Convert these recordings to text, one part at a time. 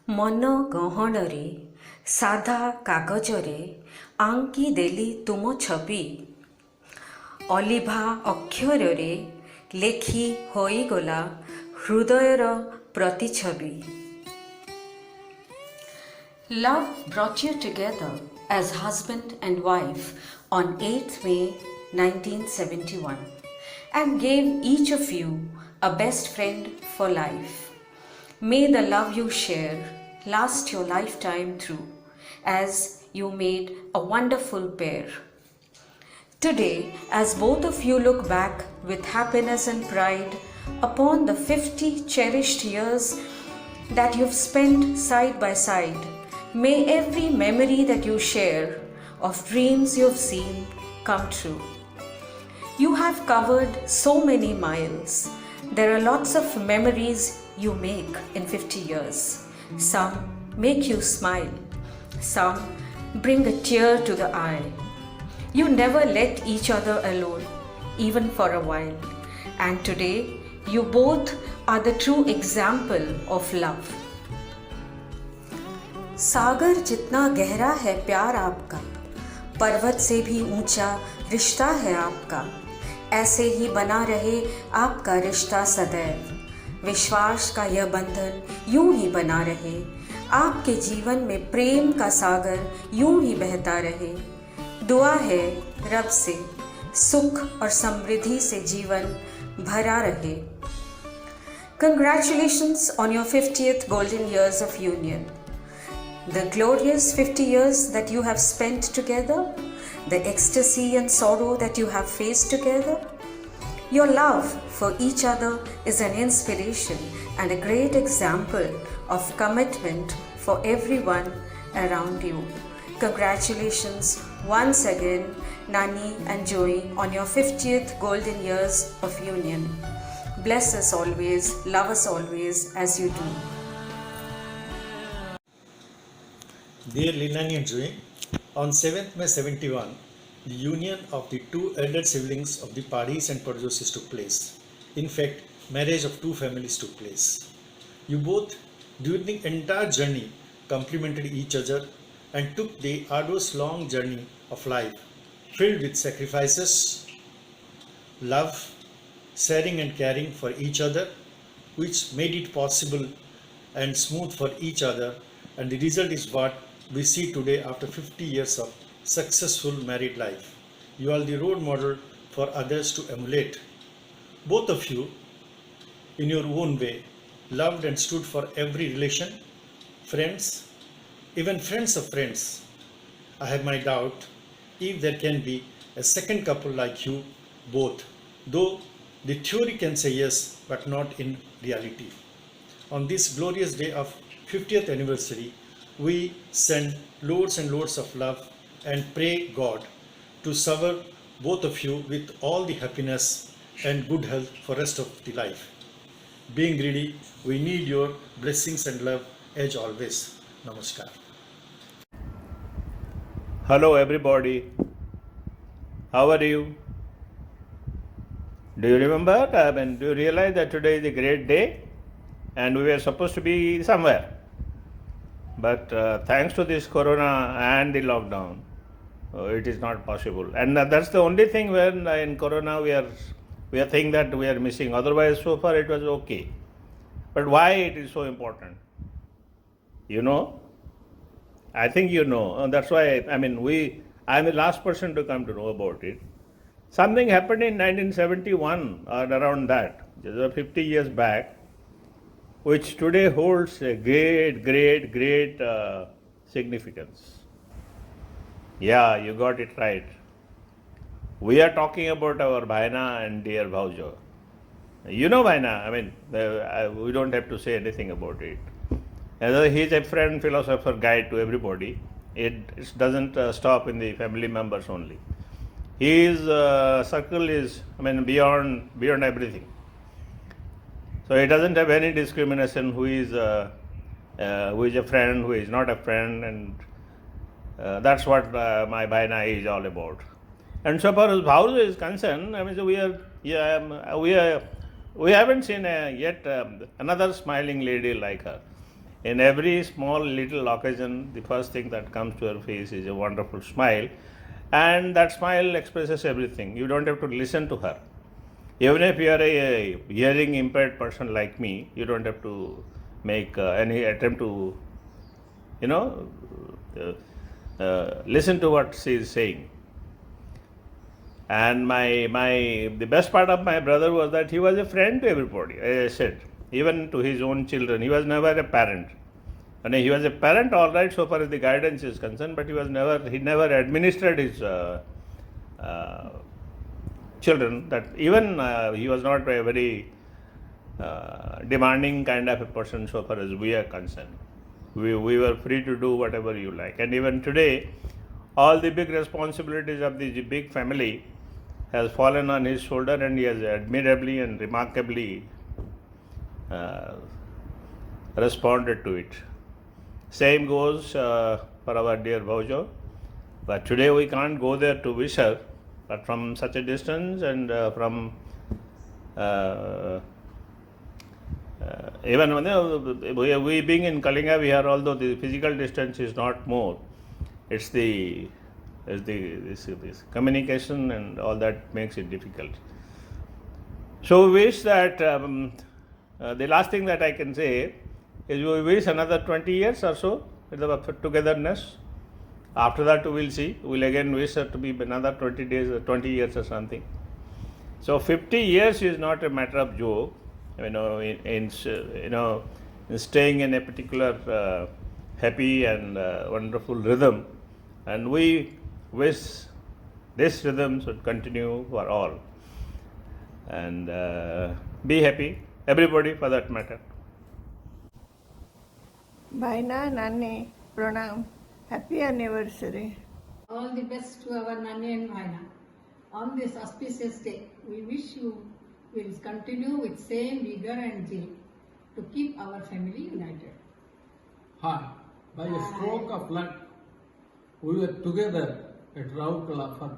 ମନ ଗହଣରେ ସାଧା କାଗଜରେ ଆଙ୍କି ଦେଲି ତୁମ ଛବି, ଅଲିଭା ଅକ୍ଷରରେ ଲେଖି ହୋଇଗଲା ହୃଦୟର ପ୍ରତିଛବି। Love brought you together as husband and wife on 8th May 1971 and gave each of you a best friend for life. May the love you share last your lifetime through, as you made a wonderful pair. Today, as both of you look back with happiness and pride upon the 50 cherished years that you've spent side by side, may every memory that you share of dreams you've seen come true. You have covered so many miles. There are lots of memories you make in 50 years. Some make you smile. Some bring a tear to the eye. You never let each other alone, even for a while. And today, you both are the true example of love. सागर जितना गहरा है प्यार आपका, पर्वत से भी ऊंचा रिश्ता है आपका। ऐसे ही बना रहे आपका रिश्ता सदैव, विश्वास का यह बंधन यूं ही बना रहे। आपके जीवन में प्रेम का सागर यूं ही बहता रहे। दुआ है रब से सुख और समृद्धि से जीवन भरा रहे। Congratulations on your 50th golden years of union. The glorious 50 years that you have spent together, the ecstasy and sorrow that you have faced together. Your love for each other is an inspiration and a great example of commitment for everyone around you. Congratulations once again, Nani and Joey, on your 50th golden years of union. Bless us always, love us always as you do. Dear Linani and Joey, on 7th May 71, the union of the two elder siblings of the Padis and Parjosis took place. In fact, marriage of two families took place. You both, during the entire journey, complemented each other and took the arduous long journey of life, filled with sacrifices, love, sharing and caring for each other, which made it possible and smooth for each other, and the result is what we see today after 50 years of successful married life. You are the role model for others to emulate. Both of you, in your own way, loved and stood for every relation, friends, even friends of friends. I have my doubt if there can be a second couple like you both, though the theory can say yes, but not in reality. On this glorious day of 50th anniversary, we send loads and loads of love and pray God to serve both of you with all the happiness and good health for rest of the life. Being greedy, we need your blessings and love as always. Namaskar. Hello everybody, how are you? Do you remember? Do you realize that today is a great day and we were supposed to be somewhere? But thanks to this corona and the lockdown, it is not possible. And that's the only thing when in corona we are thinking that we are missing. Otherwise, so far it was okay. But why it is so important? You know? I think you know. And that's why, I am the last person to come to know about it. Something happened in 1971 or around that, just 50 years back, which today holds a great significance. Yeah, you got it right. We are talking about our Bhaina and dear Bhaujo. You know Bhaina, we don't have to say anything about it. He is a friend, philosopher, guide to everybody. It doesn't stop in the family members only. His circle is, beyond everything. So he doesn't have any discrimination who is a friend, who is not a friend, and that's what my Bhaina is all about. And so far as Bhaujo is concerned, so we haven't seen yet another smiling lady like her. In every small little occasion, the first thing that comes to her face is a wonderful smile, and that smile expresses everything. You don't have to listen to her. Even if you are a hearing impaired person like me, you don't have to make any attempt to, you know, listen to what she is saying. And the best part of my brother was that he was a friend to everybody. As I said, even to his own children. He was never a parent. And he was a parent, all right, so far as the guidance is concerned, but he never administered his children. That even he was not a very demanding kind of a person so far as we are concerned. We were free to do whatever you like. And even today, all the big responsibilities of the big family has fallen on his shoulder, and he has admirably and remarkably responded to it. Same goes for our dear Bhaujo, but today we can't go there to wish her, but from such a distance and from even we being in Kalinga Vihar, although the physical distance is not more, it's this communication and all that makes it difficult. So we wish that the last thing that I can say is we wish another 20 years or so with the togetherness. After that we will see. We will again wish her to be another 20 days or 20 years or something. So 50 years is not a matter of joke. In staying in a particular happy and wonderful rhythm, and we wish this rhythm should continue for all, and be happy, everybody for that matter. Bhaina, Nani, Pranam, happy anniversary. All the best to our Nani and Bhaina. On this auspicious day, we wish you will continue with same vigor and zeal to keep our family united. Hi, by a stroke of luck, we were together at Raukala for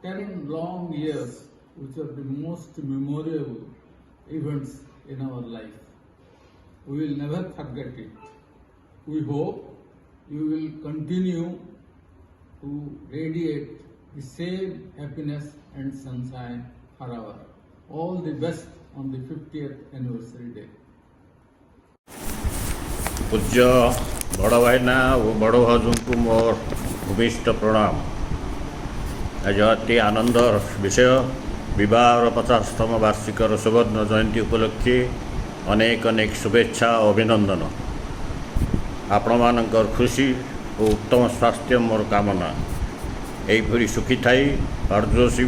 10 long years, which are the most memorable events in our life. We will never forget it. We hope you will continue to radiate the same happiness and sunshine forever. All the best on the 50th anniversary day. पूज्य बड़ भाईना और बड़ भाजू को मोर भूमिष्ठ प्रणाम। आज अति आनंदर विषय विवाह 50तम वार्षिकर सुवर्ण जयंती उपलक्षे अनेक अनेक शुभेच्छा और अभिनंदन। आपण मानकर खुशी और उत्तम स्वास्थ्य मोर कामना। यहीपरी सुखी थाई अर्जोशी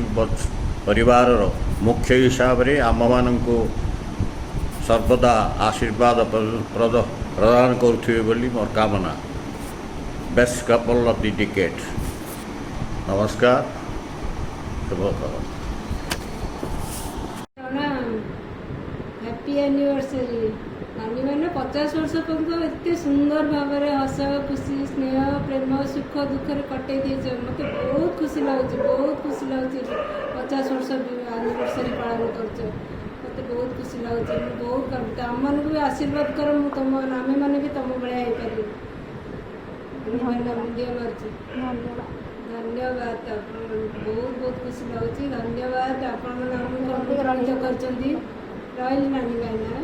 परिवार मुख्य हिसाब से आम मानू सर्वदा आशीर्वाद प्रदान करुवे बोली मोर कामना। Best couple of the decade. नमस्कार, शुभ खबर। Happy anniversary. नानी मैंने 50 वर्ष पर्यटन एत सुंदर भाव में हस खुशी स्नेह प्रेम सुख दुखे कटे दिए मत बहुत खुशी लगुच, बहुत खुशी लगुच। 50 वर्ष एनिवर्सरी पालन कर मत बहुत खुशी लगुच। बहुत आम मान भी आशीर्वाद कर तुम आम मैंने भी तुम भाया हो पारि। धन्यवाद। बहुत बहुत खुशी लगुच। धन्यवाद। आप रही नानी भाईना।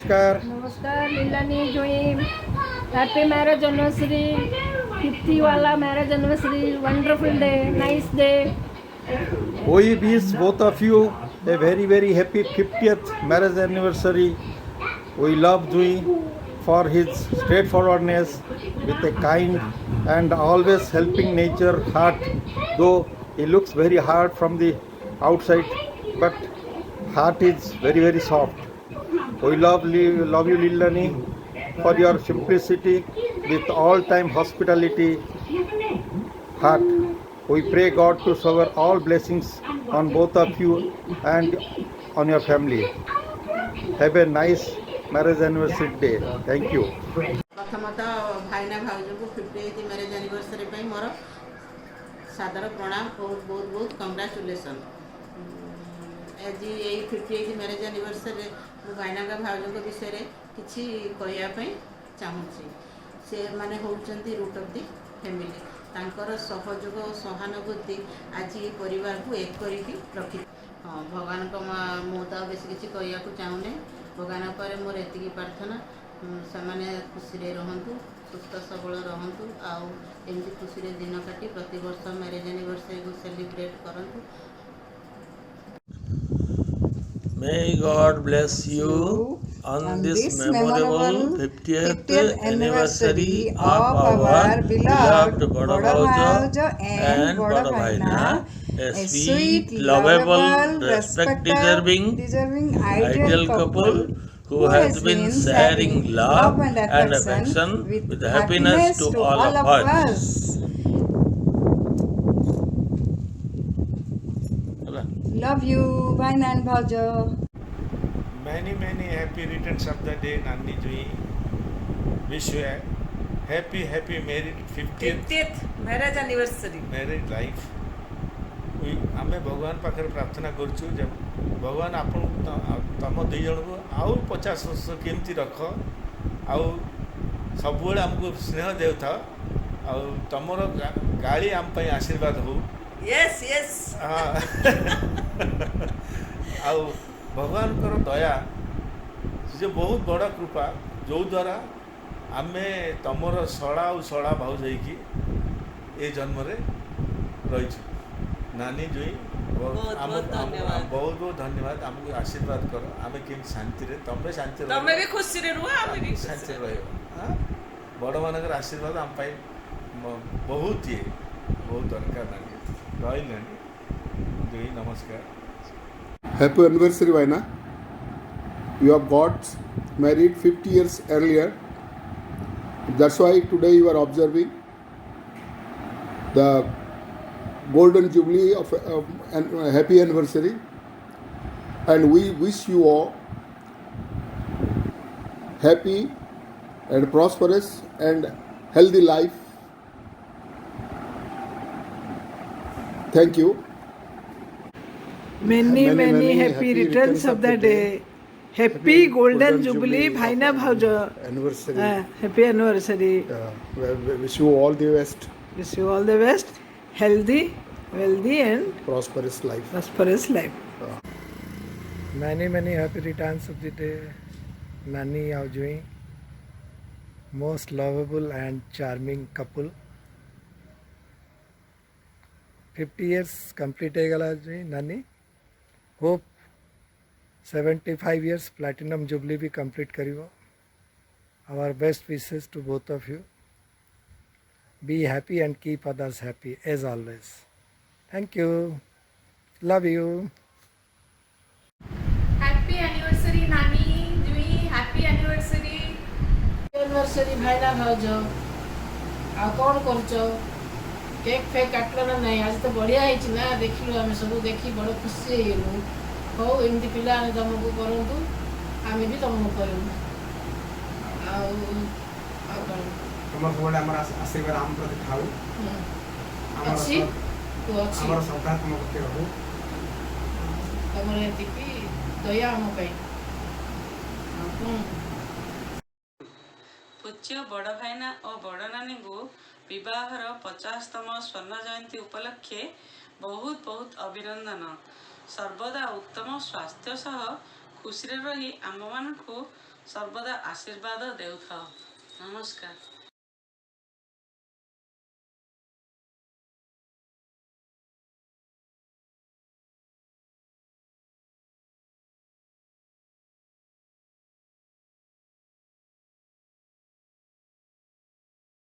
नमस्कार लीलानी जोई। हैप्पी मैरिज एनिवर्सरी, 50 वाला marriage anniversary, wonderful day, nice day. We wish both of you a very very happy 50th marriage anniversary. We love Jui for his straightforwardness with a kind and always helping nature heart, though he looks very hard from the outside, but heart is very very soft. We love you Lilani for your simplicity with all-time hospitality heart. We pray God to shower all blessings on both of you and on your family. Have a nice marriage anniversary day. Thank you. प्रथमतः भाईना भाउज को 50th marriage anniversary पे मोर सादर प्रणाम। बहुत बहुत बहुत congratulation. आज ये 58 मैरिज एनिवर्सरी भाईना का भाउज विषय किसी कहवाई ଚାହୁଁଛି। ସେମାନେ ହେଉଛନ୍ତି ରୁଟ୍ ଅଫ୍ ଦି ଫ୍ୟାମିଲି। ତାଙ୍କର ସହଯୋଗ ଓ ସହାନୁଭୂତି ଆଜି ଏ ପରିବାରକୁ ଏକ କରିକି ରଖି। ହଁ, ଭଗବାନଙ୍କ ମୁଁ ତ ଆଉ ବେଶୀ କିଛି କହିବାକୁ ଚାହୁଁନି। ଭଗବାନ ପରେ ମୋର ଏତିକି ପ୍ରାର୍ଥନା, ସେମାନେ ଖୁସିରେ ରହନ୍ତୁ, ସୁସ୍ଥ ସବଳ ରହନ୍ତୁ, ଆଉ ଏମିତି ଖୁସିରେ ଦିନ କାଟି ପ୍ରତିବର୍ଷ ମ୍ୟାରେଜ୍ ଆନିଭର୍ସରୀକୁ ସେଲିବ୍ରେଟ୍ କରନ୍ତୁ। May God bless you on this memorable 50th anniversary of our beloved Bada Bhauja and Bada Bhaina, a sweet, lovable, respect-deserving, ideal couple who has been sharing love and affection with happiness to all of us. Love you, Bhaina and Bhauja. Many happy returns of the day, Nani Jui. Wish you a happy married 50th marriage anniversary. Married life. आमे भगवान पाखे प्रार्थना करूँ जब भगवान आपन तुम दुई जन को आउ 50 वर्ष केमती रख आउ सब आमको स्नेह देता तुमर गाड़ी आम आशीर्वाद हो। Yes. आउ भगवान कर दया जो बहुत बड़ा कृपा जो द्वारा आमे तुमर सड़ा और सड़ा भाउज होइकी ए जन्म रे रही। नानी जोई बहुत धन्यवाद। आमको आशीर्वाद कर आमे केम शांति रे तमे शांति रहो, तमे भी खुशी रे रुआ, आमे भी शांति रहो। बड़ मानकर आशीर्वाद आम पाई बहुत दरकार। नानी रही नानी जोई नमस्कार। Happy anniversary, Bhaina. You have got married 50 years earlier. That's why today you are observing the golden jubilee of a happy anniversary. And we wish you all happy and prosperous and healthy life. Thank you. Many happy returns of the day. Happy golden jubilee, Bhaina Bhauja. Anniversary. Happy anniversary. Wish you all the best. Wish you all the best. Healthy, wealthy and Prosperous life. prosperous life. Many happy returns of the day. Nani Aujui. Most lovable and charming couple. 50 years complete gala Nani. Hope 75 years platinum jubilee भी complete करियो. Our best wishes to both of you. Be happy and keep others happy as always. Thank you. Love you. Happy anniversary Nani Jui. Happy anniversary. Anniversary Bhaina Bhauja. आ कौन करचो cake fake काटलो ना नहीं आज तो बढ़िया है ना देखिलो आम सब देखी बड़ खुशी हेलु हो एमती पिला तुमको करतु आम भी तुमको करूँ तुम सब आशीर्वाद आम प्रति थाऊ अच्छी तू अच्छी हमर श्रद्धा तुम प्रति रहू तुमर एति दया हम पे पूज्य बड़ भाईना और बड़ नानी को विवाहर 50तम स्वर्ण जयंती उपलक्षे बहुत अभिनंदन। सर्वदा उत्तम स्वास्थ्य सह खुशी रही आम मानू सर्वदा आशीर्वाद देउथाओ। नमस्कार।